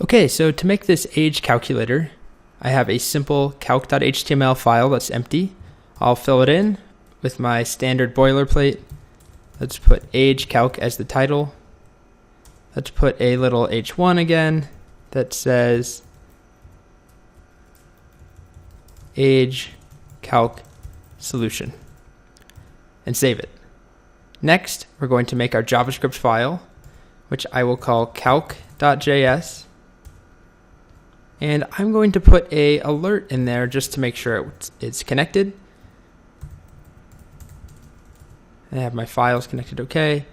Okay, so to make this age calculator, I have a simple calc.html file that's empty. I'll fill it in with my standard boilerplate. Let's put age calc as the title. Let's put a little h1 again that says age calc solution and save it. Next, we're going to make our JavaScript file, which I will call calc.js. And I'm going to put a alert in there just to make sure it's connected. I have my files connected okay.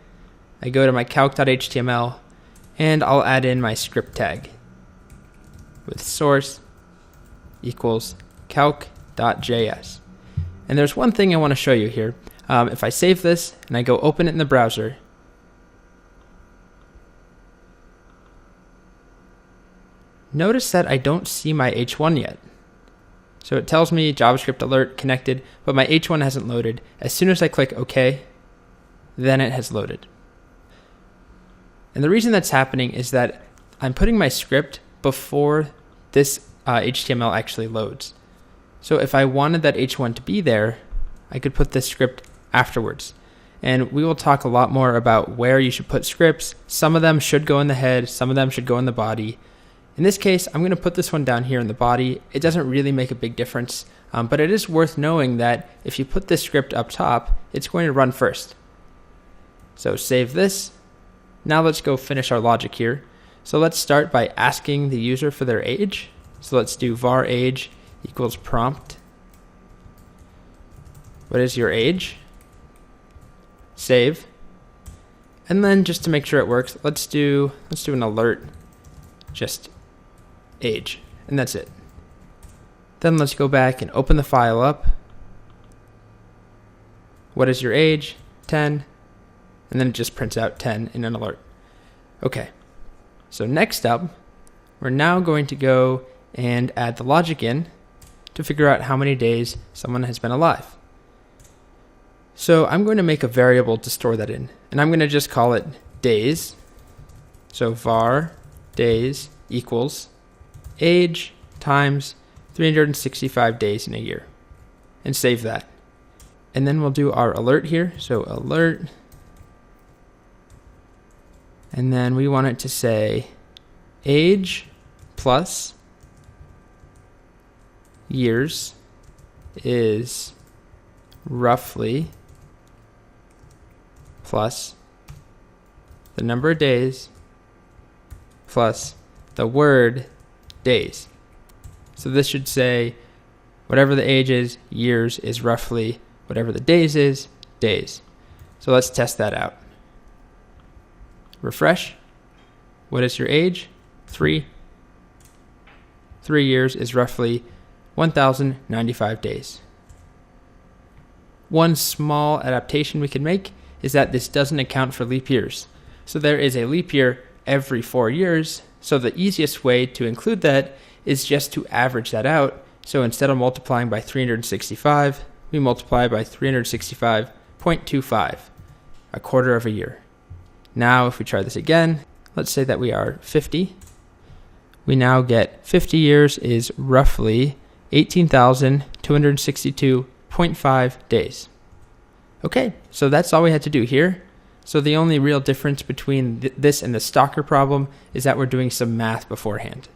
I go to my calc.html and I'll add in my script tag with source equals calc.js. And there's one thing I want to show you here. If I save this and I go open it in the browser, notice that I don't see my h1 yet. So it tells me JavaScript alert connected, but my h1 hasn't loaded. As soon as I click OK, then it has loaded. And the reason that's happening is that I'm putting my script before this HTML actually loads. So if I wanted that h1 to be there, I could put this script afterwards. And we will talk a lot more about where you should put scripts. Some of them should go in the head, some of them should go in the body. In this case, I'm going to put this one down here in the body. It doesn't really make a big difference, but it is worth knowing that if you put this script up top, it's going to run first. So save this. Now let's go finish our logic here. So let's start by asking the user for their age. So let's do var age equals prompt. What is your age? Save. And then just to make sure it works, let's do an alert. Just age, and that's it. Then let's go back and open the file up. What is your age? 10. And then it just prints out 10 in an alert. Okay, so next up, we're now going to go and add the logic in to figure out how many days someone has been alive. So I'm going to make a variable to store that in, and I'm going to just call it days. So var days equals age times 365 days in a year, and save that. And then we'll do our alert here. So alert, and then we want it to say age plus years is roughly plus the number of days plus the word days. So this should say whatever the age is, years is roughly whatever the days is, days. So let's test that out. Refresh. What is your age? 3. 3 years is roughly 1,095 days. One small adaptation we can make is that this doesn't account for leap years. So there is a leap year every 4 years. So the easiest way to include that is just to average that out. So instead of multiplying by 365, we multiply by 365.25, a quarter of a year. Now if we try this again, let's say that we are 50. We now get 50 years is roughly 18,262.5 days. Okay, so that's all we had to do here. So the only real difference between this and the stalker problem is that we're doing some math beforehand.